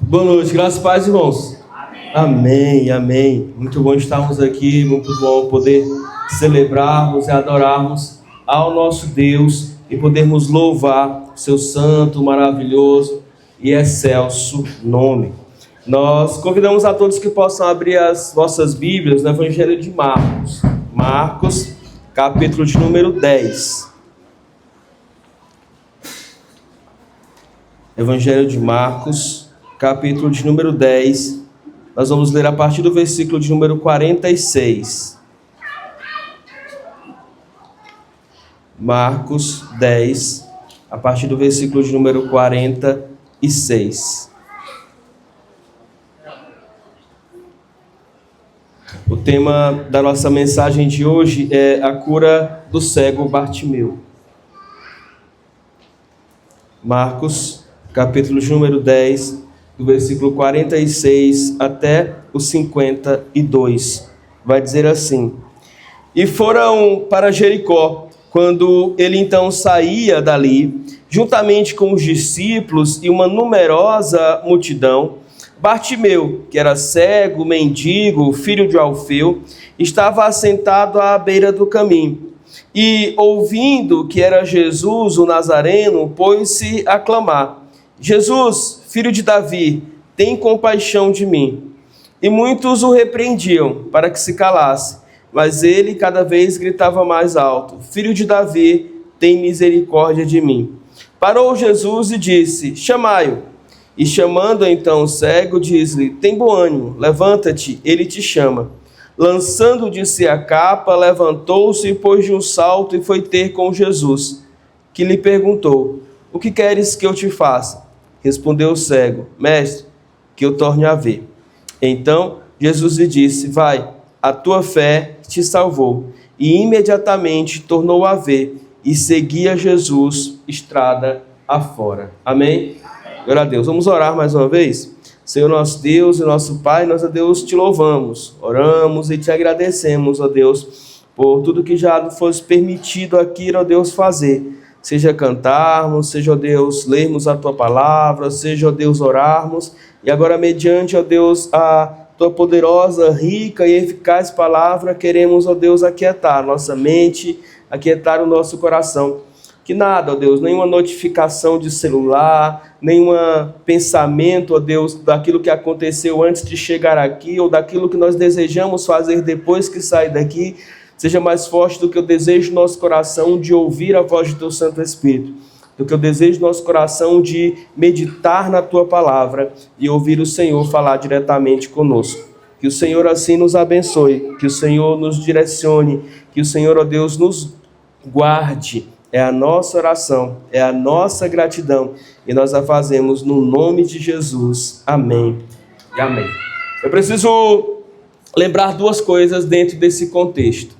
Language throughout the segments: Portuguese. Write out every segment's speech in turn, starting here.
Boa noite, graças e paz, irmãos. Amém, amém. Muito bom estarmos aqui, muito bom poder celebrarmos e adorarmos ao nosso Deus e podermos louvar o seu santo, maravilhoso e excelso nome. Nós convidamos a todos que possam abrir as vossas Bíblias no Evangelho de Marcos. Marcos, capítulo de número 10. Evangelho de Marcos, capítulo de número 10, nós vamos ler a partir do versículo de número 46. Marcos 10, a partir do versículo de número 46. O tema da nossa mensagem de hoje é a cura do cego Bartimeu. Marcos, capítulo de número 10, do versículo 46 até o 52, vai dizer assim: E foram para Jericó. Quando ele então saía dali, juntamente com os discípulos e uma numerosa multidão, Bartimeu, que era cego, mendigo, filho de Alfeu, estava assentado à beira do caminho. E, ouvindo que era Jesus o Nazareno, pôs-se a clamar: Jesus, filho de Davi, tem compaixão de mim. E muitos o repreendiam para que se calasse, mas ele cada vez gritava mais alto: Filho de Davi, tem misericórdia de mim. Parou Jesus e disse: Chamai-o. E chamando então o cego, diz-lhe: Tem bom ânimo, levanta-te, ele te chama. Lançando de si a capa, levantou-se e pôs de um salto e foi ter com Jesus, que lhe perguntou: O que queres que eu te faça? Respondeu o cego: Mestre, que eu torne a ver. Então Jesus lhe disse: Vai, a tua fé te salvou. E imediatamente tornou a ver e seguia Jesus estrada afora. Amém? Glória a Deus. Vamos orar mais uma vez? Senhor nosso Deus e nosso Pai, nós, ó Deus, te louvamos, oramos e te agradecemos, ó Deus, por tudo que já fosse permitido aqui, ó Deus, fazer. Seja cantarmos, seja, ó Deus, lermos a Tua palavra, seja, ó Deus, orarmos. E agora, mediante, ó Deus, a Tua poderosa, rica e eficaz palavra, queremos, ó Deus, aquietar nossa mente, aquietar o nosso coração. Que nada, ó Deus, nenhuma notificação de celular, nenhum pensamento, ó Deus, daquilo que aconteceu antes de chegar aqui, ou daquilo que nós desejamos fazer depois que sair daqui, seja mais forte do que o desejo do nosso coração de ouvir a voz do Teu Santo Espírito, do que o desejo do nosso coração de meditar na Tua palavra e ouvir o Senhor falar diretamente conosco. Que o Senhor assim nos abençoe, que o Senhor nos direcione, que o Senhor, ó Deus, nos guarde. É a nossa oração, é a nossa gratidão, e nós a fazemos no nome de Jesus. Amém e amém. Eu preciso lembrar duas coisas dentro desse contexto.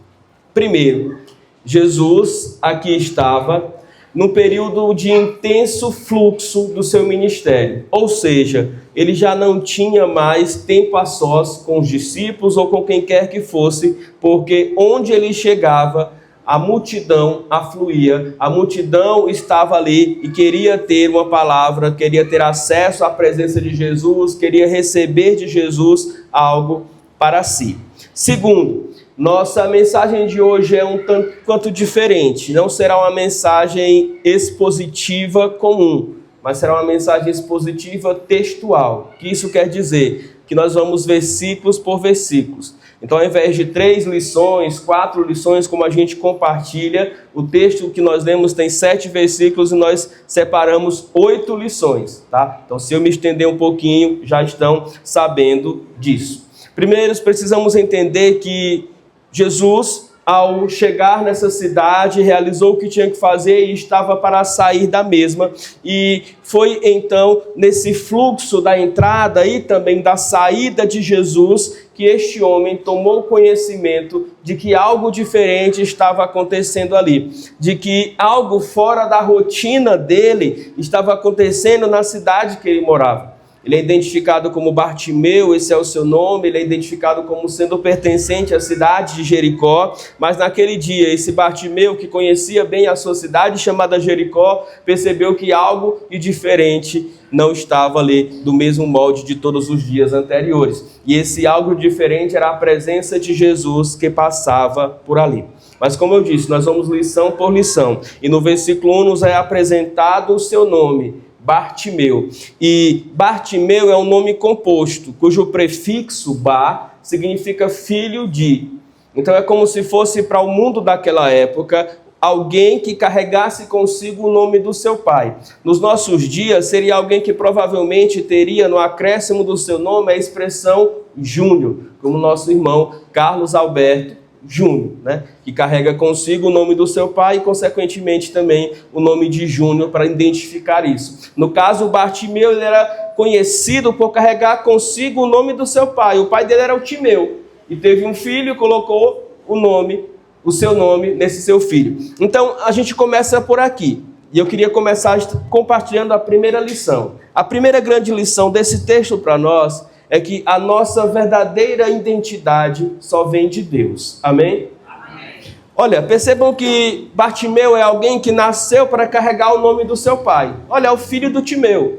Primeiro, Jesus aqui estava num período de intenso fluxo do seu ministério. Ou seja, ele já não tinha mais tempo a sós com os discípulos ou com quem quer que fosse, porque onde ele chegava, a multidão afluía, a multidão estava ali e queria ter uma palavra, queria ter acesso à presença de Jesus, queria receber de Jesus algo para si. Segundo, nossa mensagem de hoje é um tanto quanto diferente. Não será uma mensagem expositiva comum, mas será uma mensagem expositiva textual. O que isso quer dizer? Que nós vamos versículos por versículos. Então, ao invés de 3 lições, 4 lições, como a gente compartilha, o texto que nós lemos tem 7 versículos e nós separamos 8 lições, tá? Então, se eu me estender um pouquinho, já estão sabendo disso. Primeiro, precisamos entender que Jesus, ao chegar nessa cidade, realizou o que tinha que fazer e estava para sair da mesma. E foi então nesse fluxo da entrada e também da saída de Jesus que este homem tomou conhecimento de que algo diferente estava acontecendo ali, de que algo fora da rotina dele estava acontecendo na cidade que ele morava. Ele é identificado como Bartimeu, esse é o seu nome, ele é identificado como sendo pertencente à cidade de Jericó, mas naquele dia, esse Bartimeu, que conhecia bem a sua cidade chamada Jericó, percebeu que algo de diferente não estava ali do mesmo molde de todos os dias anteriores. E esse algo diferente era a presença de Jesus que passava por ali. Mas como eu disse, nós vamos lição por lição, e no versículo 1 nos é apresentado o seu nome, Bartimeu. E Bartimeu é um nome composto, cujo prefixo Bar significa filho de. Então é como se fosse para o mundo daquela época alguém que carregasse consigo o nome do seu pai. Nos nossos dias seria alguém que provavelmente teria no acréscimo do seu nome a expressão Júnior, como nosso irmão Carlos Alberto Júnior, né? Que carrega consigo o nome do seu pai e, consequentemente, também o nome de Júnior para identificar isso. No caso, Bartimeu ele era conhecido por carregar consigo o nome do seu pai. O pai dele era o Timeu e teve um filho e colocou o seu nome nesse seu filho. Então, a gente começa por aqui. E eu queria começar compartilhando a primeira lição. A primeira grande lição desse texto para nós é que a nossa verdadeira identidade só vem de Deus. Amém? Amém. Olha, percebam que Bartimeu é alguém que nasceu para carregar o nome do seu pai. Olha, é o filho do Timeu.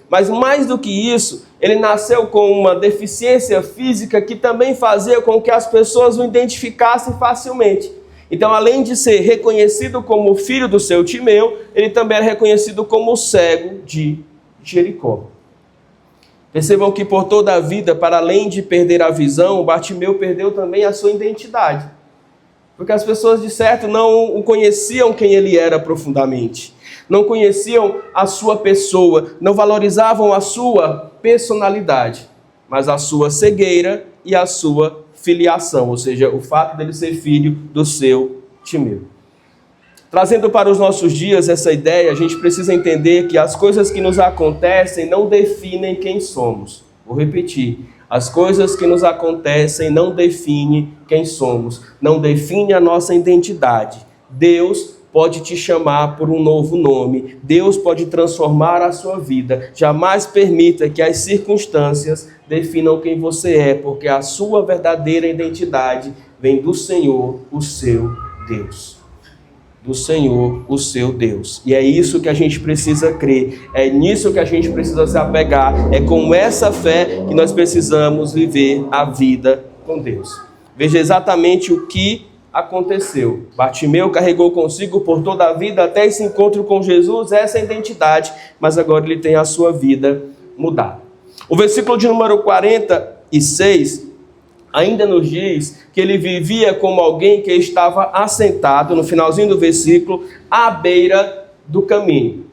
Mas mais do que isso, ele nasceu com uma deficiência física que também fazia com que as pessoas o identificassem facilmente. Então, além de ser reconhecido como filho do seu Timeu, ele também era reconhecido como o cego de Jericó. Percebam que por toda a vida, para além de perder a visão, Bartimeu perdeu também a sua identidade. Porque as pessoas, de certo, não o conheciam quem ele era profundamente. Não conheciam a sua pessoa, não valorizavam a sua personalidade, mas a sua cegueira e a sua filiação, ou seja, o fato dele ser filho do seu Timeu. Trazendo para os nossos dias essa ideia, a gente precisa entender que as coisas que nos acontecem não definem quem somos. Vou repetir. As coisas que nos acontecem não definem quem somos. Não define a nossa identidade. Deus pode te chamar por um novo nome. Deus pode transformar a sua vida. Jamais permita que as circunstâncias definam quem você é, porque a sua verdadeira identidade vem do Senhor, o seu Deus. Do Senhor, o seu Deus. E é isso que a gente precisa crer, é nisso que a gente precisa se apegar, é com essa fé que nós precisamos viver a vida com Deus. Veja exatamente o que aconteceu. Bartimeu carregou consigo por toda a vida até esse encontro com Jesus, essa identidade, mas agora ele tem a sua vida mudada. O versículo de número 46 ainda nos diz que ele vivia como alguém que estava assentado, no finalzinho do versículo, à beira do caminho.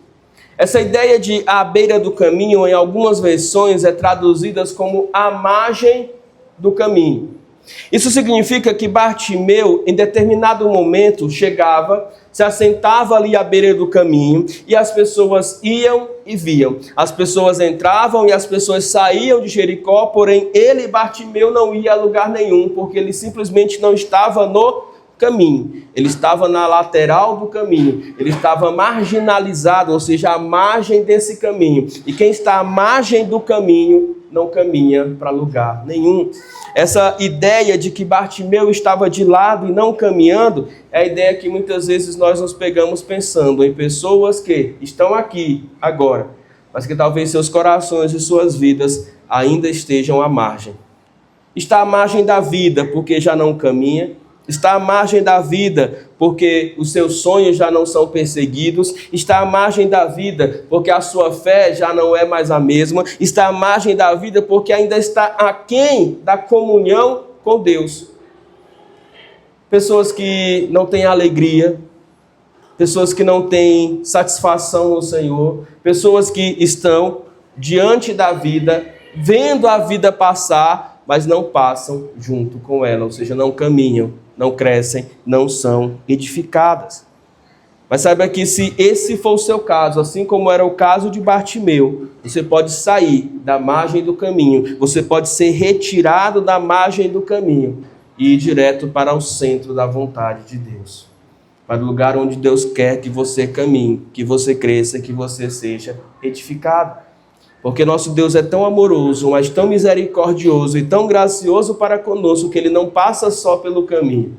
Essa ideia de à beira do caminho, em algumas versões, é traduzida como à margem do caminho. Isso significa que Bartimeu, em determinado momento, chegava, se assentava ali à beira do caminho e as pessoas iam e viam. As pessoas entravam e as pessoas saíam de Jericó, porém ele, Bartimeu, não ia a lugar nenhum, porque ele simplesmente não estava no caminho. Ele estava na lateral do caminho. Ele estava marginalizado, ou seja, à margem desse caminho. E quem está à margem do caminho não caminha para lugar nenhum. Essa ideia de que Bartimeu estava de lado e não caminhando é a ideia que muitas vezes nós nos pegamos pensando em pessoas que estão aqui agora, mas que talvez seus corações e suas vidas ainda estejam à margem. Está à margem da vida porque já não caminha. Está à margem da vida porque os seus sonhos já não são perseguidos. Está à margem da vida porque a sua fé já não é mais a mesma. Está à margem da vida porque ainda está aquém da comunhão com Deus. Pessoas que não têm alegria, pessoas que não têm satisfação no Senhor, pessoas que estão diante da vida, vendo a vida passar, mas não passam junto com ela, ou seja, não caminham, não crescem, não são edificadas. Mas saiba que se esse for o seu caso, assim como era o caso de Bartimeu, você pode sair da margem do caminho, você pode ser retirado da margem do caminho e ir direto para o centro da vontade de Deus, para o lugar onde Deus quer que você caminhe, que você cresça, que você seja edificado. Porque nosso Deus é tão amoroso, mas tão misericordioso e tão gracioso para conosco, que Ele não passa só pelo caminho,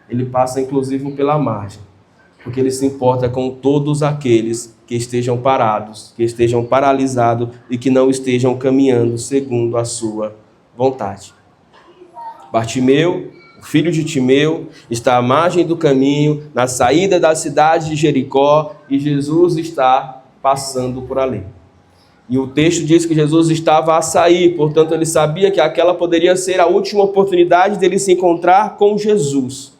Ele passa inclusive pela margem. Porque Ele se importa com todos aqueles que estejam parados, que estejam paralisados e que não estejam caminhando segundo a sua vontade. Bartimeu, o filho de Timeu, está à margem do caminho, na saída da cidade de Jericó, e Jesus está passando por ali. E o texto diz que Jesus estava a sair, portanto ele sabia que aquela poderia ser a última oportunidade dele se encontrar com Jesus.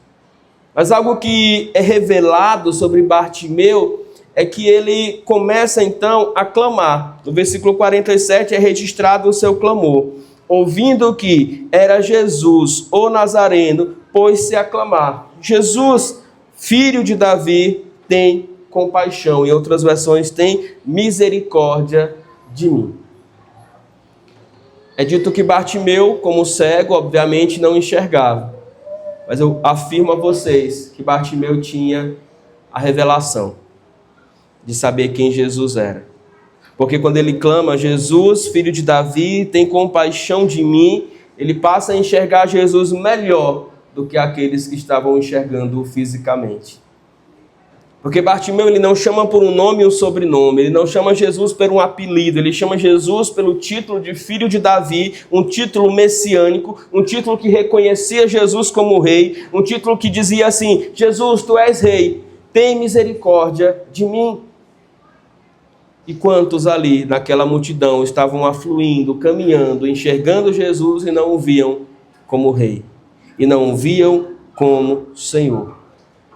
Mas algo que é revelado sobre Bartimeu é que ele começa então a clamar. No versículo 47 é registrado o seu clamor. Ouvindo que era Jesus, o Nazareno, pôs-se a clamar: Jesus, filho de Davi, tem compaixão. Em outras versões tem misericórdia de mim. É dito que Bartimeu, como cego, obviamente não enxergava. Mas eu afirmo a vocês que Bartimeu tinha a revelação de saber quem Jesus era. Porque quando ele clama, Jesus, filho de Davi, tem compaixão de mim, ele passa a enxergar Jesus melhor do que aqueles que estavam enxergando fisicamente. Porque Bartimeu, ele não chama por um nome ou sobrenome, ele não chama Jesus por um apelido, ele chama Jesus pelo título de filho de Davi, um título messiânico, um título que reconhecia Jesus como rei, um título que dizia assim: Jesus, tu és rei, tem misericórdia de mim. E quantos ali naquela multidão estavam afluindo, caminhando, enxergando Jesus e não o viam como rei, e não o viam como Senhor.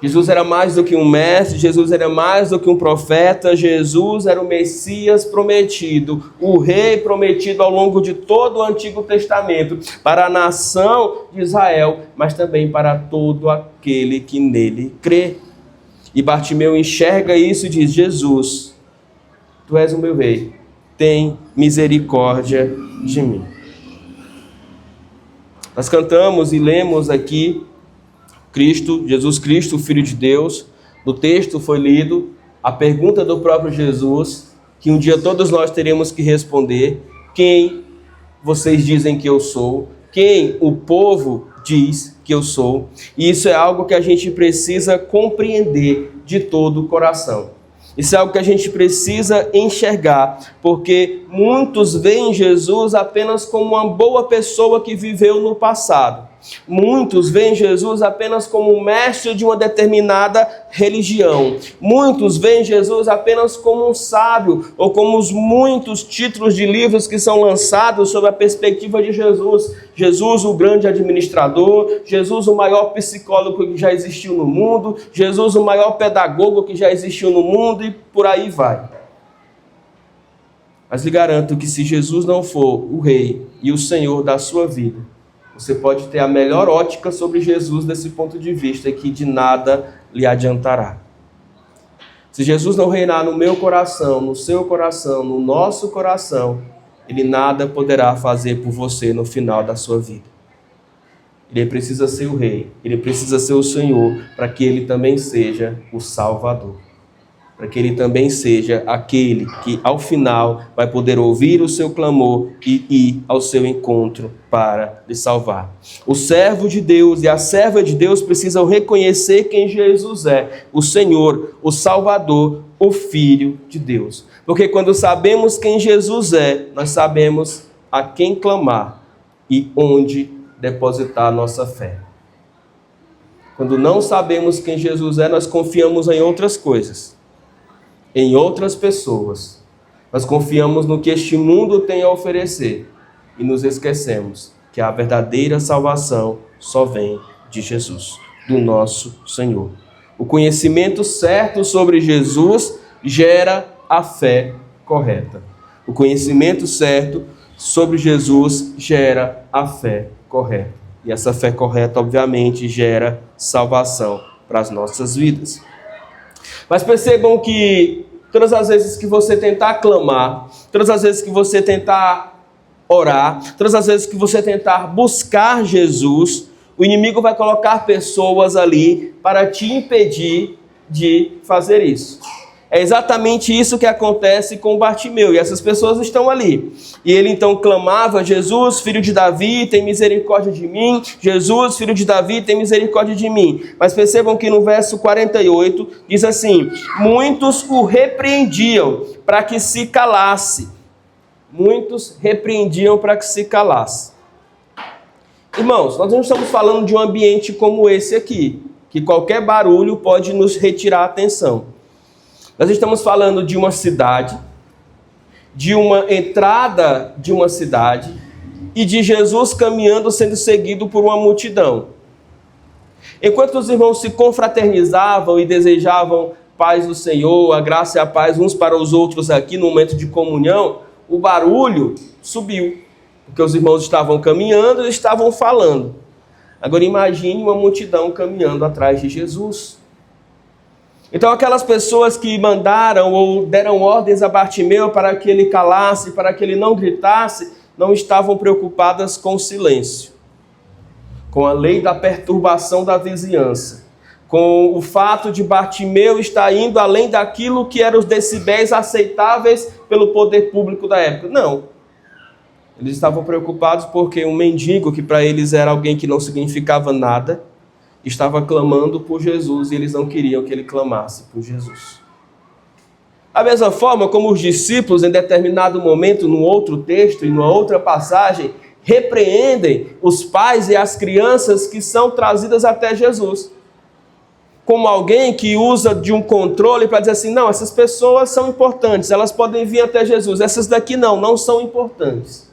Jesus era mais do que um mestre, Jesus era mais do que um profeta, Jesus era o Messias prometido, o rei prometido ao longo de todo o Antigo Testamento, para a nação de Israel, mas também para todo aquele que nele crê. E Bartimeu enxerga isso e diz: Jesus, tu és o meu rei, tem misericórdia de mim. Nós cantamos e lemos aqui Jesus Cristo, o Filho de Deus. No texto foi lido a pergunta do próprio Jesus, que um dia todos nós teremos que responder: quem vocês dizem que eu sou? Quem o povo diz que eu sou? E isso é algo que a gente precisa compreender de todo o coração. Isso é algo que a gente precisa enxergar, porque muitos veem Jesus apenas como uma boa pessoa que viveu no passado. Muitos veem Jesus apenas como um mestre de uma determinada religião. Muitos veem Jesus apenas como um sábio, ou como os muitos títulos de livros que são lançados sob a perspectiva de Jesus. Jesus, o grande administrador, Jesus, o maior psicólogo que já existiu no mundo, Jesus, o maior pedagogo que já existiu no mundo, e por aí vai. Mas lhe garanto que se Jesus não for o rei e o Senhor da sua vida, você pode ter a melhor ótica sobre Jesus desse ponto de vista, e que de nada lhe adiantará. Se Jesus não reinar no meu coração, no seu coração, no nosso coração, Ele nada poderá fazer por você no final da sua vida. Ele precisa ser o rei, Ele precisa ser o Senhor, para que Ele também seja o Salvador. Para que Ele também seja aquele que, ao final, vai poder ouvir o seu clamor e ir ao seu encontro para lhe salvar. O servo de Deus e a serva de Deus precisam reconhecer quem Jesus é, o Senhor, o Salvador, o Filho de Deus. Porque quando sabemos quem Jesus é, nós sabemos a quem clamar e onde depositar a nossa fé. Quando não sabemos quem Jesus é, nós confiamos em outras coisas, em outras pessoas. Nós confiamos no que este mundo tem a oferecer e nos esquecemos que a verdadeira salvação só vem de Jesus, do nosso Senhor. O conhecimento certo sobre Jesus gera a fé correta. O conhecimento certo sobre Jesus gera a fé correta. E essa fé correta, obviamente, gera salvação para as nossas vidas. Mas percebam que todas as vezes que você tentar clamar, todas as vezes que você tentar orar, todas as vezes que você tentar buscar Jesus, o inimigo vai colocar pessoas ali para te impedir de fazer isso. É exatamente isso que acontece com Bartimeu, e essas pessoas estão ali. E ele então clamava: Jesus, filho de Davi, tem misericórdia de mim. Jesus, filho de Davi, tem misericórdia de mim. Mas percebam que no verso 48 diz assim: muitos o repreendiam para que se calasse. Muitos repreendiam para que se calasse. Irmãos, nós não estamos falando de um ambiente como esse aqui, que qualquer barulho pode nos retirar a atenção. Nós estamos falando de uma cidade, de uma entrada de uma cidade e de Jesus caminhando, sendo seguido por uma multidão. Enquanto os irmãos se confraternizavam e desejavam paz do Senhor, a graça e a paz uns para os outros aqui no momento de comunhão, o barulho subiu, porque os irmãos estavam caminhando e estavam falando. Agora imagine uma multidão caminhando atrás de Jesus. Então aquelas pessoas que mandaram ou deram ordens a Bartimeu para que ele calasse, para que ele não gritasse, não estavam preocupadas com o silêncio, com a lei da perturbação da vizinhança, com o fato de Bartimeu estar indo além daquilo que eram os decibéis aceitáveis pelo poder público da época. Não. Eles estavam preocupados porque um mendigo, que para eles era alguém que não significava nada, estava clamando por Jesus e eles não queriam que ele clamasse por Jesus. Da mesma forma como os discípulos, em determinado momento, num outro texto e numa outra passagem, repreendem os pais e as crianças que são trazidas até Jesus, como alguém que usa de um controle para dizer assim: não, essas pessoas são importantes, elas podem vir até Jesus, essas daqui não são importantes.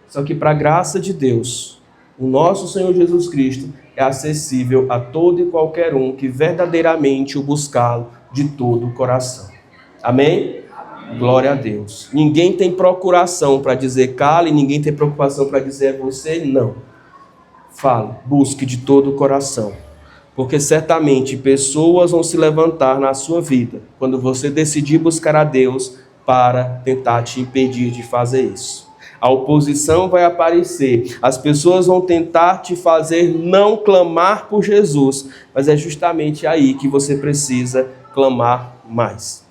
Só que para a graça de Deus, o nosso Senhor Jesus Cristo é acessível a todo e qualquer um que verdadeiramente o buscá-lo de todo o coração. Amém? Amém. Glória a Deus. Ninguém tem procuração para dizer cale, ninguém tem preocupação para dizer é você, não. Fale, busque de todo o coração. Porque certamente pessoas vão se levantar na sua vida quando você decidir buscar a Deus para tentar te impedir de fazer isso. A oposição vai aparecer, as pessoas vão tentar te fazer não clamar por Jesus, mas é justamente aí que você precisa clamar mais.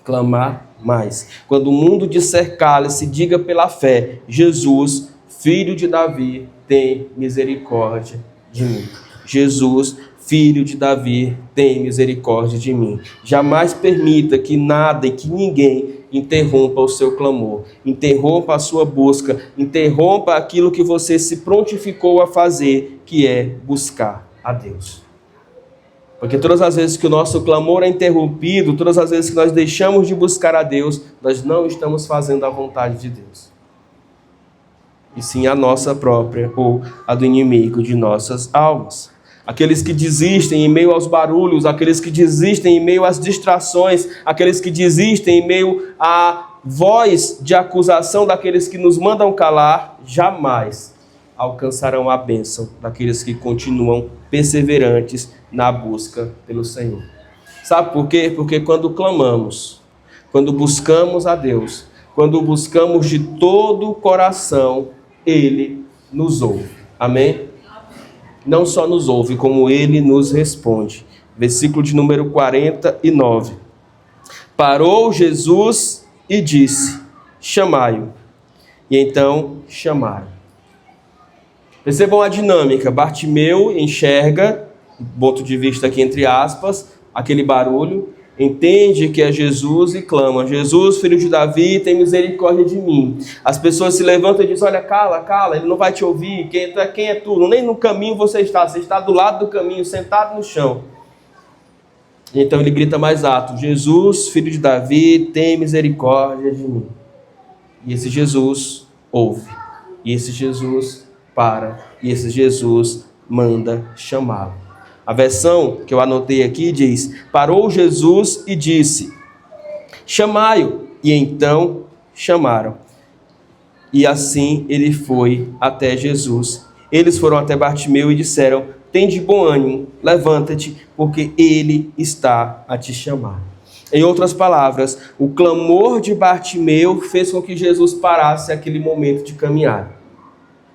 Clamar mais. Quando o mundo disser cale-se, diga pela fé: Jesus, filho de Davi, tem misericórdia de mim. Jesus, filho de Davi, tem misericórdia de mim. Jamais permita que nada e que ninguém interrompa o seu clamor, interrompa a sua busca, interrompa aquilo que você se prontificou a fazer, que é buscar a Deus. Porque todas as vezes que o nosso clamor é interrompido, todas as vezes que nós deixamos de buscar a Deus, nós não estamos fazendo a vontade de Deus, e sim a nossa própria ou a do inimigo de nossas almas. Aqueles que desistem em meio aos barulhos, aqueles que desistem em meio às distrações, aqueles que desistem em meio à voz de acusação daqueles que nos mandam calar, jamais alcançarão a bênção daqueles que continuam perseverantes na busca pelo Senhor. Sabe por quê? Porque quando clamamos, quando buscamos a Deus, quando buscamos de todo o coração, Ele nos ouve. Amém? Não só nos ouve, como Ele nos responde. Versículo de número 49. Parou Jesus e disse: chamai-o. E então chamaram. Percebam a dinâmica. Bartimeu enxerga, ponto de vista aqui entre aspas, aquele barulho, entende que é Jesus e clama: Jesus, filho de Davi, tem misericórdia de mim. As pessoas se levantam e dizem: olha, cala, ele não vai te ouvir, quem é tu? Nem no caminho você está do lado do caminho, sentado no chão. Então ele grita mais alto: Jesus, filho de Davi, tem misericórdia de mim. E esse Jesus ouve, e esse Jesus para, e esse Jesus manda chamá-lo. A versão que eu anotei aqui diz: parou Jesus e disse: chamai-o. E então chamaram. E assim ele foi até Jesus. Eles foram até Bartimeu e disseram: tem de bom ânimo, levanta-te, porque ele está a te chamar. Em outras palavras, o clamor de Bartimeu fez com que Jesus parasse aquele momento de caminhar.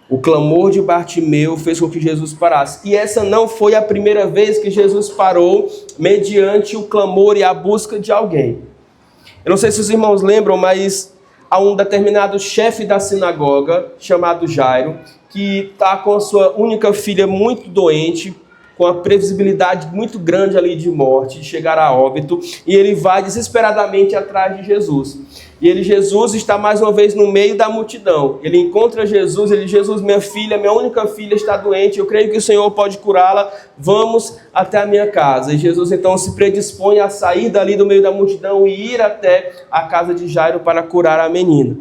O clamor de Bartimeu fez com que Jesus parasse. E essa não foi a primeira vez que Jesus parou mediante o clamor e a busca de alguém. Eu não sei se os irmãos lembram, mas há um determinado chefe da sinagoga, chamado Jairo, que está com a sua única filha muito doente, com a previsibilidade muito grande ali de morte, de chegar a óbito, e ele vai desesperadamente atrás de Jesus. E Jesus está mais uma vez no meio da multidão. Ele encontra Jesus, ele diz: Jesus, minha filha, minha única filha está doente, eu creio que o Senhor pode curá-la, vamos até a minha casa. E Jesus então se predispõe a sair dali do meio da multidão e ir até a casa de Jairo para curar a menina.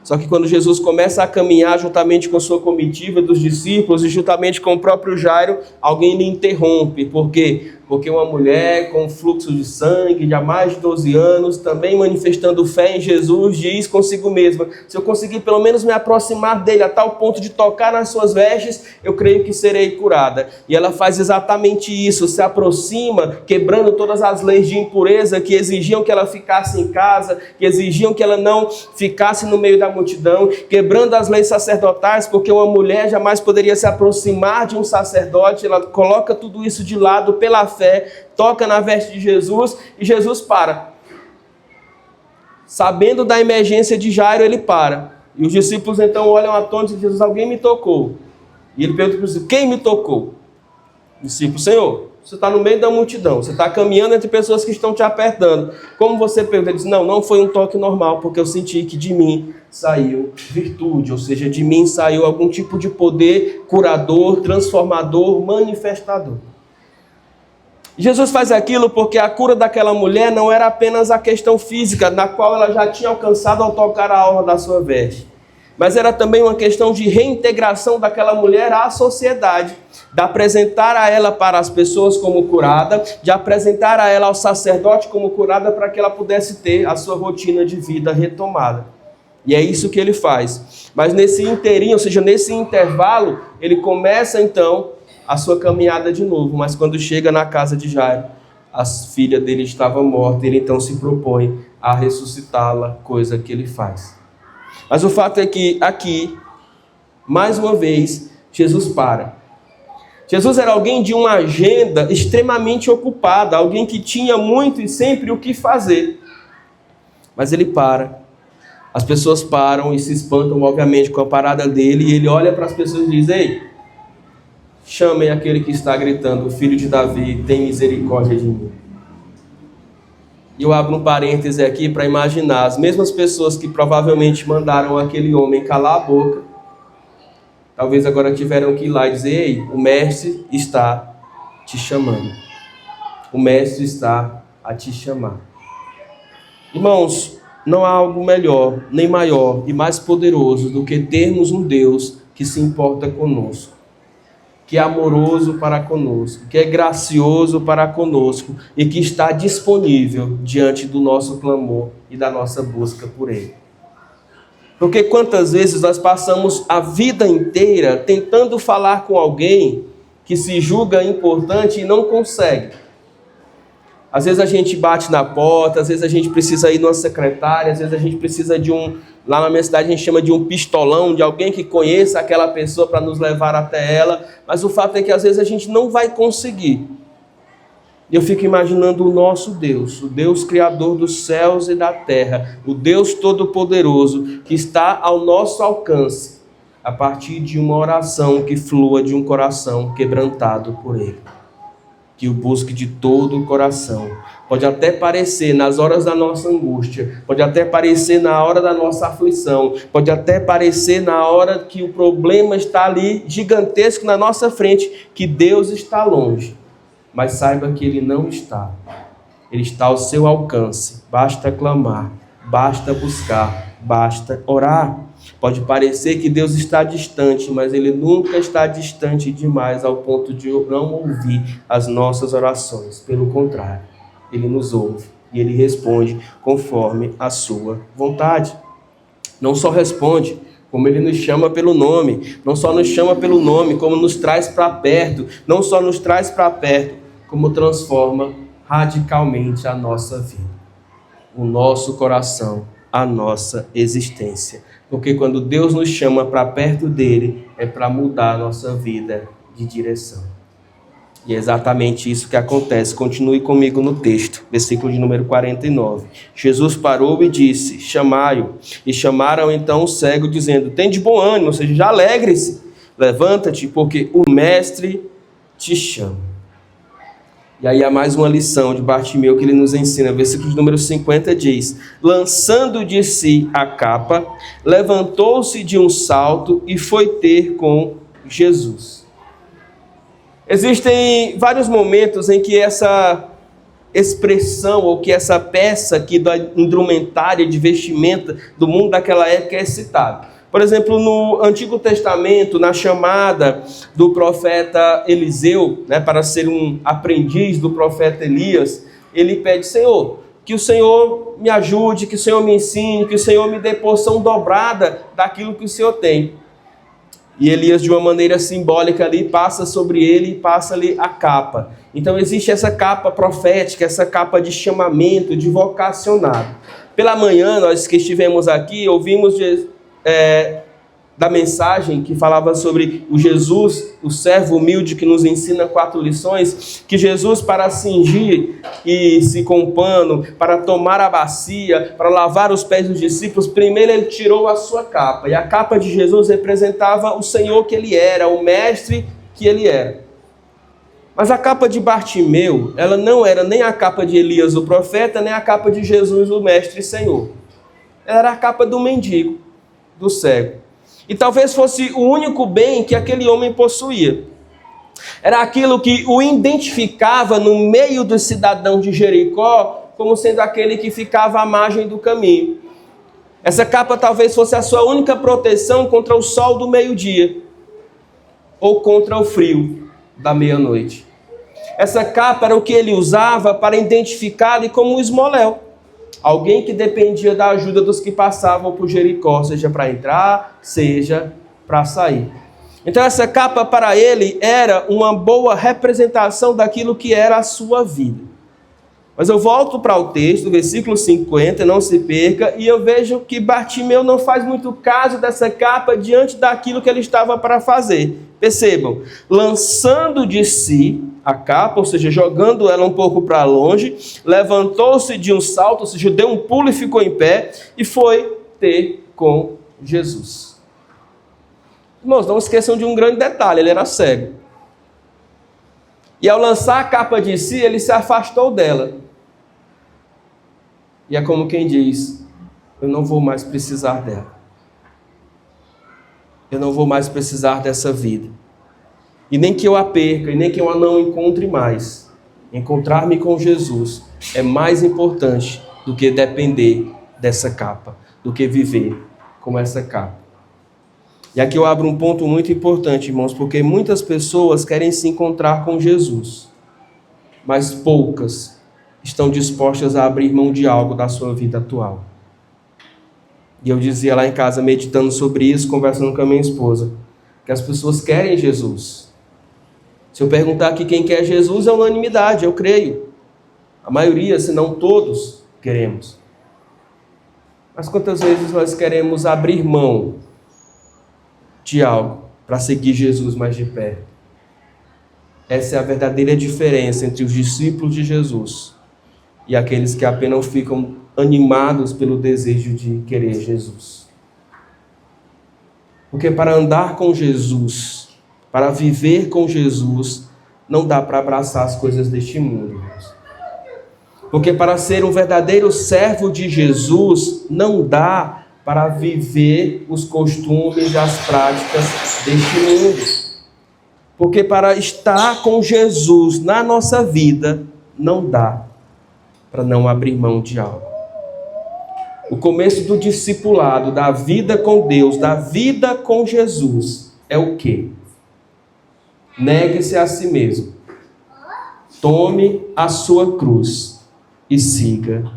Só que quando Jesus começa a caminhar juntamente com sua comitiva dos discípulos e juntamente com o próprio Jairo, alguém lhe interrompe. Por quê? Porque uma mulher com fluxo de sangue de há mais de 12 anos, também manifestando fé em Jesus, diz consigo mesma: se eu conseguir pelo menos me aproximar dele a tal ponto de tocar nas suas vestes, eu creio que serei curada. E ela faz exatamente isso, se aproxima, quebrando todas as leis de impureza que exigiam que ela ficasse em casa, que exigiam que ela não ficasse no meio da multidão, quebrando as leis sacerdotais, porque uma mulher jamais poderia se aproximar de um sacerdote. Ela coloca tudo isso de lado pela fé, toca na veste de Jesus e Jesus para. Sabendo da emergência de Jairo, ele para. E os discípulos então olham atônitos e dizem: Jesus, alguém me tocou. E ele pergunta para os discípulos: quem me tocou? O discípulo: Senhor, você está no meio da multidão, você está caminhando entre pessoas que estão te apertando. Como você pergunta? Ele diz: não foi um toque normal, porque eu senti que de mim saiu virtude, ou seja, de mim saiu algum tipo de poder curador, transformador, manifestador. Jesus faz aquilo porque a cura daquela mulher não era apenas a questão física, na qual ela já tinha alcançado ao tocar a orla da sua veste, mas era também uma questão de reintegração daquela mulher à sociedade, de apresentar a ela para as pessoas como curada, de apresentar a ela ao sacerdote como curada, para que ela pudesse ter a sua rotina de vida retomada. E é isso que ele faz. Mas nesse inteirinho, ou seja, nesse intervalo, ele começa então a sua caminhada de novo. Mas quando chega na casa de Jairo, a filha dele estava morta. Ele então se propõe a ressuscitá-la, coisa que ele faz. Mas o fato é que aqui, mais uma vez, Jesus para. Jesus era alguém de uma agenda extremamente ocupada, alguém que tinha muito e sempre o que fazer. Mas ele para. As pessoas param e se espantam, obviamente, com a parada dele, e ele olha para as pessoas e diz: ei, chamem aquele que está gritando: filho de Davi, tem misericórdia de mim. E eu abro um parêntese aqui para imaginar as mesmas pessoas que provavelmente mandaram aquele homem calar a boca, talvez agora tiveram que ir lá e dizer: ei, o mestre está te chamando. O mestre está a te chamar. Irmãos, não há algo melhor, nem maior e mais poderoso do que termos um Deus que se importa conosco, que é amoroso para conosco, que é gracioso para conosco e que está disponível diante do nosso clamor e da nossa busca por Ele. Porque quantas vezes nós passamos a vida inteira tentando falar com alguém que se julga importante e não consegue. Às vezes a gente bate na porta, às vezes a gente precisa ir numa secretária, às vezes a gente precisa de lá na minha cidade a gente chama de um pistolão, de alguém que conheça aquela pessoa para nos levar até ela, mas o fato é que às vezes a gente não vai conseguir. E eu fico imaginando o nosso Deus, o Deus criador dos céus e da terra, o Deus todo-poderoso que está ao nosso alcance, a partir de uma oração que flua de um coração quebrantado por Ele. Que o busque de todo o coração. Pode até parecer nas horas da nossa angústia, pode até parecer na hora da nossa aflição, pode até parecer na hora que o problema está ali gigantesco na nossa frente, que Deus está longe. Mas saiba que Ele não está. Ele está ao seu alcance. Basta clamar, basta buscar, basta orar. Pode parecer que Deus está distante, mas Ele nunca está distante demais ao ponto de não ouvir as nossas orações. Pelo contrário, Ele nos ouve e Ele responde conforme a sua vontade. Não só responde, como Ele nos chama pelo nome. Não só nos chama pelo nome, como nos traz para perto. Não só nos traz para perto, como transforma radicalmente a nossa vida. O nosso coração a nossa existência. Porque quando Deus nos chama para perto dele, é para mudar a nossa vida de direção. E é exatamente isso que acontece. Continue comigo no texto, versículo de número 49. Jesus parou e disse: chamai-o. E chamaram então o cego, dizendo: tem de bom ânimo, ou seja, já alegre-se, levanta-te, porque o mestre te chama. E aí há mais uma lição de Bartimeu que ele nos ensina. Versículo de número 50 diz: lançando de si a capa, levantou-se de um salto e foi ter com Jesus. Existem vários momentos em que essa expressão, ou que essa peça aqui da indumentária de vestimenta do mundo daquela época é citada. Por exemplo, no Antigo Testamento, na chamada do profeta Eliseu, para ser um aprendiz do profeta Elias, ele pede: Senhor, que o Senhor me ajude, que o Senhor me ensine, que o Senhor me dê porção dobrada daquilo que o Senhor tem. E Elias, de uma maneira simbólica ali, passa sobre ele e passa-lhe a capa. Então existe essa capa profética, essa capa de chamamento, de vocacionado. Pela manhã, nós que estivemos aqui, ouvimos da mensagem que falava sobre o Jesus, o servo humilde que nos ensina 4 lições, que Jesus, para cingir e se com pano, para tomar a bacia, para lavar os pés dos discípulos, primeiro ele tirou a sua capa, e a capa de Jesus representava o Senhor que ele era, o mestre que ele era. Mas a capa de Bartimeu, ela não era nem a capa de Elias o profeta, nem a capa de Jesus o mestre e Senhor. Ela era a capa do mendigo, do cego. E talvez fosse o único bem que aquele homem possuía. Era aquilo que o identificava no meio dos cidadãos de Jericó como sendo aquele que ficava à margem do caminho. Essa capa talvez fosse a sua única proteção contra o sol do meio-dia ou contra o frio da meia-noite. Essa capa era o que ele usava para identificá-lo como um esmoléu. Alguém que dependia da ajuda dos que passavam por Jericó, seja para entrar, seja para sair. Então essa capa para ele era uma boa representação daquilo que era a sua vida. Mas eu volto para o texto, versículo 50, não se perca, e eu vejo que Bartimeu não faz muito caso dessa capa diante daquilo que ele estava para fazer. Percebam, lançando de si a capa, ou seja, jogando ela um pouco para longe, levantou-se de um salto, ou seja, deu um pulo e ficou em pé, e foi ter com Jesus. Irmãos, não esqueçam de um grande detalhe: ele era cego. E ao lançar a capa de si, ele se afastou dela. E é como quem diz: eu não vou mais precisar dela. Eu não vou mais precisar dessa vida. E nem que eu a perca, e nem que eu a não encontre mais. Encontrar-me com Jesus é mais importante do que depender dessa capa, do que viver com essa capa. E aqui eu abro um ponto muito importante, irmãos, porque muitas pessoas querem se encontrar com Jesus, mas poucas estão dispostas a abrir mão de algo da sua vida atual. E eu dizia lá em casa, meditando sobre isso, conversando com a minha esposa, que as pessoas querem Jesus. Se eu perguntar aqui quem quer Jesus, é unanimidade, eu creio. A maioria, se não todos, queremos. Mas quantas vezes nós queremos abrir mão de algo para seguir Jesus mais de perto? Essa é a verdadeira diferença entre os discípulos de Jesus e aqueles que apenas ficam animados pelo desejo de querer Jesus. Porque para andar com Jesus, para viver com Jesus, não dá para abraçar as coisas deste mundo, irmãos. Porque para ser um verdadeiro servo de Jesus, não dá para viver os costumes e as práticas deste mundo. Porque para estar com Jesus na nossa vida, não dá para não abrir mão de algo. O começo do discipulado, da vida com Deus, da vida com Jesus, é o quê? Negue-se a si mesmo. Tome a sua cruz e siga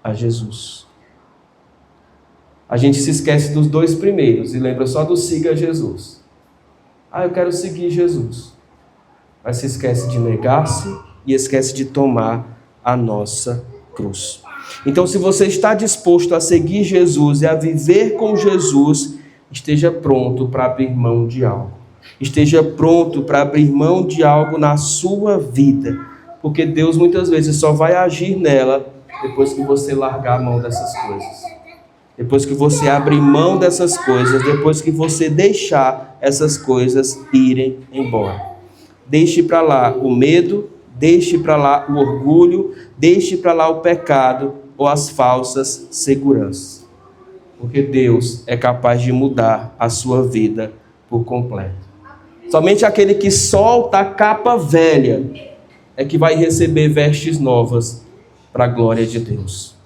a Jesus. A gente se esquece dos 2 primeiros e lembra só do siga a Jesus. Eu quero seguir Jesus. Mas se esquece de negar-se e esquece de tomar a nossa cruz. Então, se você está disposto a seguir Jesus e a viver com Jesus, esteja pronto para abrir mão de algo. Esteja pronto para abrir mão de algo na sua vida. Porque Deus muitas vezes só vai agir nela depois que você largar a mão dessas coisas. Depois que você abrir mão dessas coisas, depois que você deixar essas coisas irem embora. Deixe para lá o medo, deixe para lá o orgulho, deixe para lá o pecado ou as falsas seguranças. Porque Deus é capaz de mudar a sua vida por completo. Somente aquele que solta a capa velha é que vai receber vestes novas para a glória de Deus.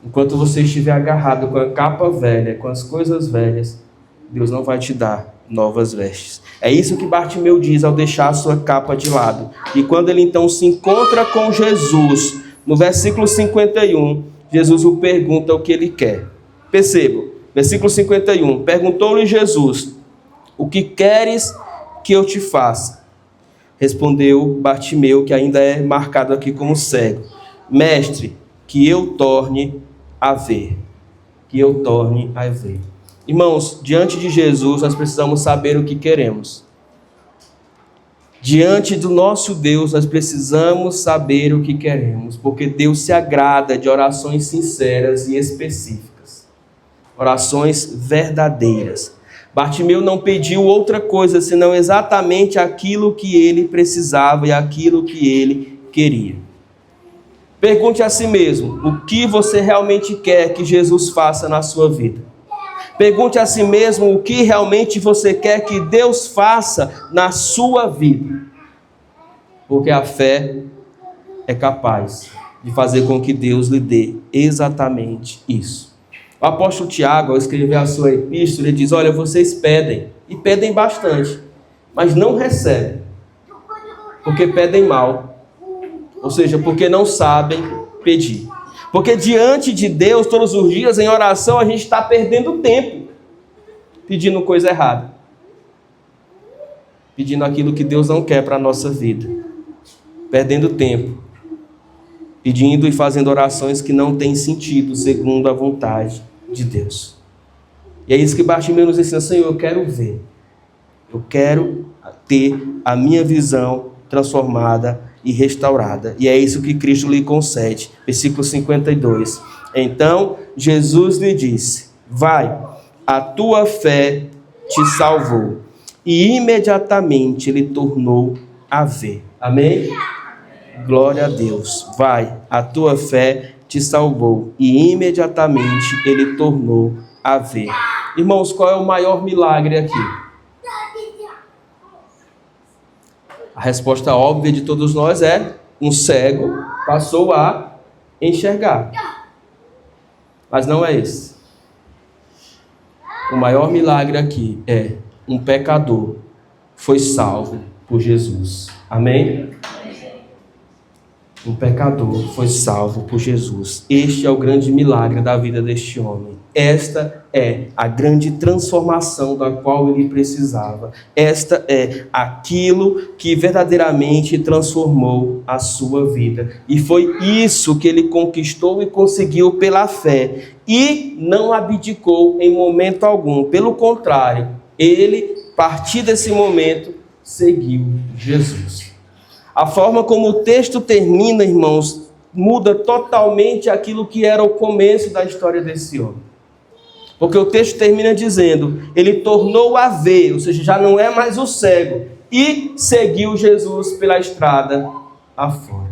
Enquanto você estiver agarrado com a capa velha, com as coisas velhas, Deus não vai te dar novas vestes. É isso que Bartimeu diz ao deixar a sua capa de lado. E quando ele então se encontra com Jesus, no versículo 51, Jesus o pergunta o que ele quer. Percebam, versículo 51, perguntou-lhe Jesus, o que queres que eu te faça? Respondeu Bartimeu, que ainda é marcado aqui como cego, mestre, que eu torne a ver. Que eu torne a ver. Irmãos, diante de Jesus, nós precisamos saber o que queremos. Diante do nosso Deus, nós precisamos saber o que queremos, porque Deus se agrada de orações sinceras e específicas. Orações verdadeiras. Bartimeu não pediu outra coisa, senão exatamente aquilo que ele precisava e aquilo que ele queria. Pergunte a si mesmo, o que você realmente quer que Jesus faça na sua vida? Pergunte a si mesmo o que realmente você quer que Deus faça na sua vida. Porque a fé é capaz de fazer com que Deus lhe dê exatamente isso. O apóstolo Tiago, ao escrever a sua epístola, ele diz, olha, vocês pedem, e pedem bastante, mas não recebem, porque pedem mal. Ou seja, porque não sabem pedir. Porque diante de Deus, todos os dias, em oração, a gente está perdendo tempo, pedindo coisa errada. Pedindo aquilo que Deus não quer para a nossa vida. Perdendo tempo. Pedindo e fazendo orações que não têm sentido, segundo a vontade de Deus. E é isso que Bartimeu nos ensina, Senhor, eu quero ver. Eu quero ter a minha visão transformada e restaurada. E é isso que Cristo lhe concede. Versículo 52. Então Jesus lhe disse, vai, a tua fé te salvou. E imediatamente ele tornou a ver. Amém? Glória a Deus. Vai, a tua fé te salvou. E imediatamente ele tornou a ver. Irmãos, qual é o maior milagre aqui? A resposta óbvia de todos nós é, um cego passou a enxergar. Mas não é esse. O maior milagre aqui é, um pecador foi salvo por Jesus. Amém? Um pecador foi salvo por Jesus. Este é o grande milagre da vida deste homem. Esta é a grande transformação da qual ele precisava. Esta é aquilo que verdadeiramente transformou a sua vida. E foi isso que ele conquistou e conseguiu pela fé. E não abdicou em momento algum. Pelo contrário, ele, a partir desse momento, seguiu Jesus. A forma como o texto termina, irmãos, muda totalmente aquilo que era o começo da história desse homem. Porque o texto termina dizendo, ele tornou a ver, ou seja, já não é mais o cego, e seguiu Jesus pela estrada afora.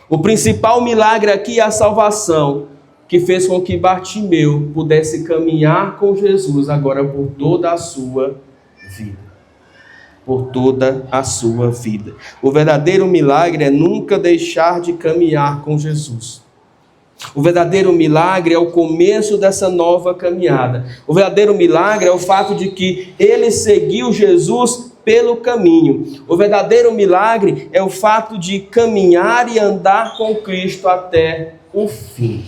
O principal milagre aqui é a salvação, que fez com que Bartimeu pudesse caminhar com Jesus agora por toda a sua vida. Por toda a sua vida. O verdadeiro milagre é nunca deixar de caminhar com Jesus. O verdadeiro milagre é o começo dessa nova caminhada. O verdadeiro milagre é o fato de que ele seguiu Jesus pelo caminho. O verdadeiro milagre é o fato de caminhar e andar com Cristo até o fim.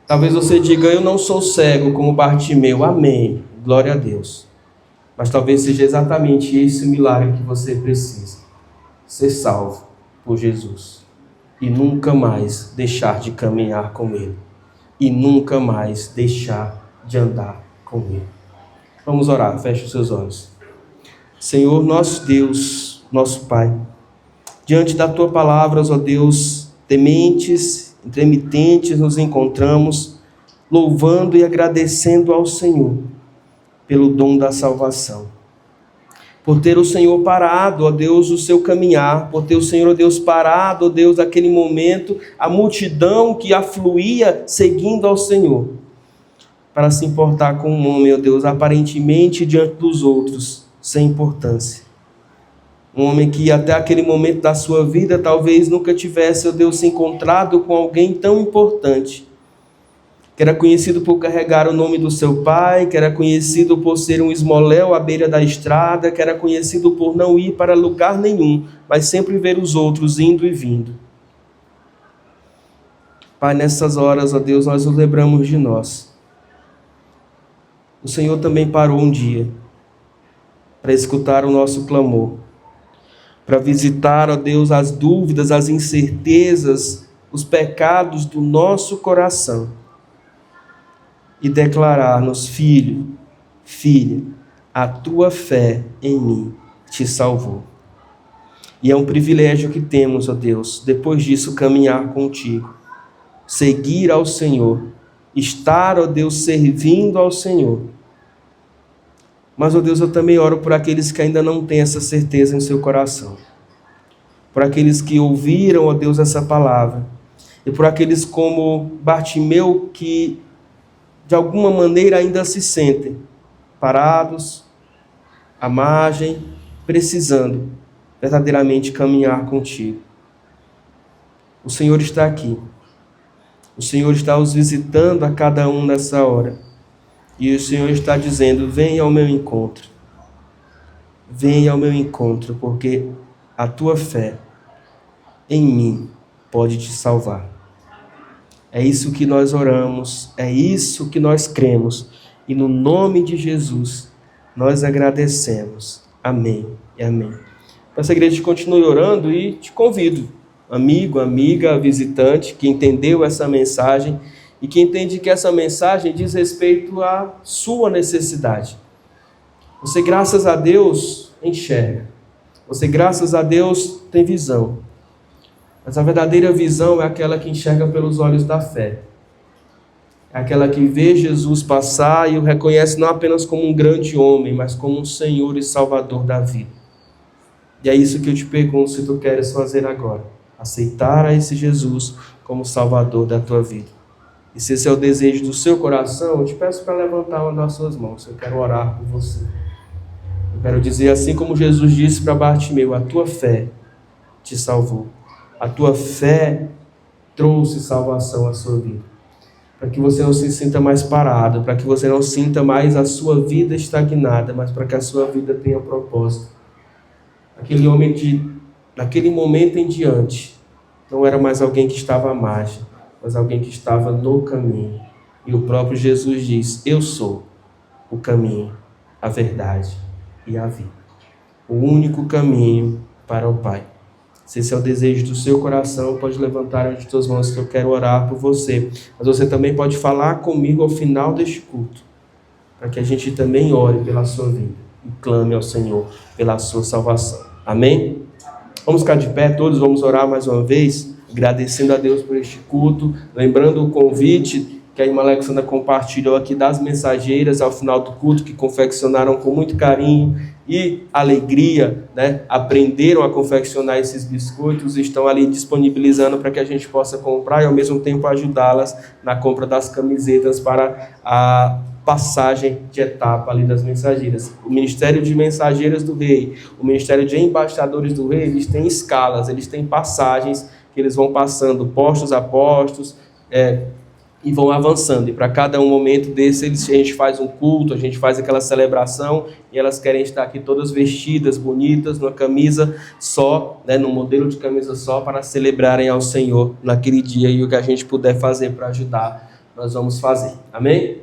Talvez você diga, eu não sou cego como Bartimeu. Amém. Glória a Deus. Mas talvez seja exatamente esse o milagre que você precisa. Ser salvo por Jesus. e nunca mais deixar de caminhar com Ele, e nunca mais deixar de andar com Ele. Vamos orar, feche os seus olhos. Senhor, nosso Deus, nosso Pai, diante da Tua palavra, ó Deus, tementes, intermitentes, nos encontramos, louvando e agradecendo ao Senhor pelo dom da salvação. Por ter o Senhor parado, ó Deus, o seu caminhar, por ter o Senhor, ó Deus, parado, ó Deus, naquele momento, a multidão que afluía seguindo ao Senhor, para se importar com um homem, ó Deus, aparentemente diante dos outros, sem importância. Um homem que até aquele momento da sua vida talvez nunca tivesse, ó Deus, se encontrado com alguém tão importante, que era conhecido por carregar o nome do seu pai, que era conhecido por ser um esmoléu à beira da estrada, que era conhecido por não ir para lugar nenhum, mas sempre ver os outros indo e vindo. Pai, nessas horas, ó Deus, nós nos lembramos de nós. O Senhor também parou um dia para escutar o nosso clamor, para visitar, ó Deus, as dúvidas, as incertezas, os pecados do nosso coração, e declarar-nos: filho, filha, a tua fé em mim te salvou. E é um privilégio que temos, ó Deus, depois disso caminhar contigo, seguir ao Senhor, estar, ó Deus, servindo ao Senhor. Mas, ó Deus, eu também oro por aqueles que ainda não têm essa certeza em seu coração, por aqueles que ouviram, ó Deus, essa palavra, e por aqueles como Bartimeu que de alguma maneira ainda se sentem parados, à margem, precisando verdadeiramente caminhar contigo. O Senhor está aqui. O Senhor está os visitando a cada um nessa hora. E o Senhor está dizendo: venha ao meu encontro. Venha ao meu encontro, porque a tua fé em mim pode te salvar. É isso que nós oramos, é isso que nós cremos. E no nome de Jesus, nós agradecemos. Amém e amém. Essa igreja continue orando e te convido, amigo, amiga, visitante, que entendeu essa mensagem e que entende que essa mensagem diz respeito à sua necessidade. Você, graças a Deus, enxerga. Você, graças a Deus, tem visão. Mas a verdadeira visão é aquela que enxerga pelos olhos da fé. É aquela que vê Jesus passar e o reconhece não apenas como um grande homem, mas como um Senhor e Salvador da vida. E é isso que eu te pergunto se tu queres fazer agora. Aceitar a esse Jesus como Salvador da tua vida. E se esse é o desejo do seu coração, eu te peço para levantar uma das suas mãos. Eu quero orar por você. Eu quero dizer, assim como Jesus disse para Bartimeu: a tua fé te salvou. A tua fé trouxe salvação à sua vida. Para que você não se sinta mais parado, para que você não sinta mais a sua vida estagnada, mas para que a sua vida tenha propósito. Aquele homem, naquele momento em diante, não era mais alguém que estava à margem, mas alguém que estava no caminho. E o próprio Jesus diz: eu sou o caminho, a verdade e a vida. O único caminho para o Pai. Se esse é o desejo do seu coração, pode levantar as suas mãos que eu quero orar por você. Mas você também pode falar comigo ao final deste culto, para que a gente também ore pela sua vida e clame ao Senhor pela sua salvação. Amém? Vamos ficar de pé todos, vamos orar mais uma vez, agradecendo a Deus por este culto, lembrando o convite que a irmã Alexandra compartilhou aqui das mensageiras ao final do culto, que confeccionaram com muito carinho e alegria, né? Aprenderam a confeccionar esses biscoitos, estão ali disponibilizando para que a gente possa comprar e ao mesmo tempo ajudá-las na compra das camisetas para a passagem de etapa ali das mensageiras. O Ministério de Mensageiras do Rei, o Ministério de Embaixadores do Rei, eles têm escalas, eles têm passagens que eles vão passando postos a postos, e vão avançando, e para cada um momento desse a gente faz um culto, a gente faz aquela celebração, e elas querem estar aqui todas vestidas, bonitas, numa camisa só, né, num modelo de camisa só, para celebrarem ao Senhor naquele dia, e o que a gente puder fazer para ajudar, nós vamos fazer. Amém?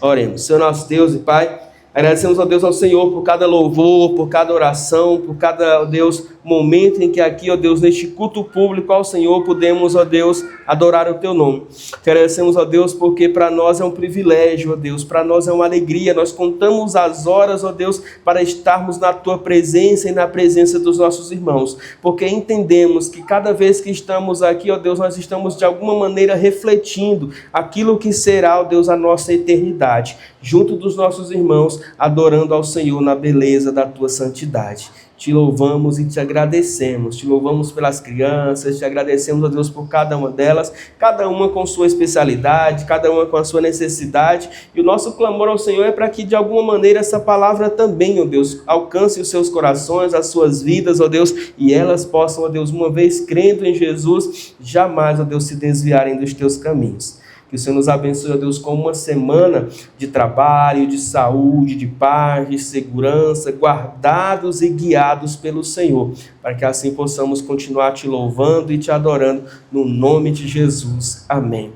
Oremos. Senhor nosso Deus e Pai, agradecemos, ó Deus, ao Senhor por cada louvor, por cada oração, por cada, ó Deus, momento em que aqui, ó Deus, neste culto público ao Senhor, podemos, ó Deus, adorar o Teu nome. Te agradecemos, ó Deus, porque para nós é um privilégio, ó Deus, para nós é uma alegria. Nós contamos as horas, ó Deus, para estarmos na Tua presença e na presença dos nossos irmãos, porque entendemos que cada vez que estamos aqui, ó Deus, nós estamos de alguma maneira refletindo aquilo que será, ó Deus, a nossa eternidade, junto dos nossos irmãos, adorando ao Senhor na beleza da Tua santidade. Te louvamos e te agradecemos. Te louvamos pelas crianças, te agradecemos, ó Deus, por cada uma delas, cada uma com sua especialidade, cada uma com a sua necessidade. E o nosso clamor ao Senhor é para que, de alguma maneira, essa palavra também, ó Deus, alcance os seus corações, as suas vidas, ó Deus, e elas possam, ó Deus, uma vez crendo em Jesus, jamais, ó Deus, se desviarem dos teus caminhos. Que o Senhor nos abençoe, ó Deus, com uma semana de trabalho, de saúde, de paz, de segurança, guardados e guiados pelo Senhor, para que assim possamos continuar te louvando e te adorando no nome de Jesus. Amém.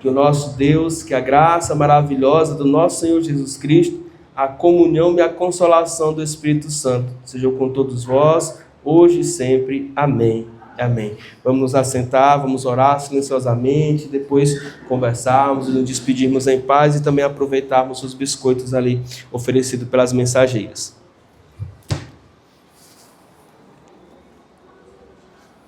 Que o nosso Deus, que a graça maravilhosa do nosso Senhor Jesus Cristo, a comunhão e a consolação do Espírito Santo sejam com todos vós, hoje e sempre. Amém. Amém. Vamos nos assentar, vamos orar silenciosamente, depois conversarmos e nos despedirmos em paz e também aproveitarmos os biscoitos ali oferecidos pelas mensageiras.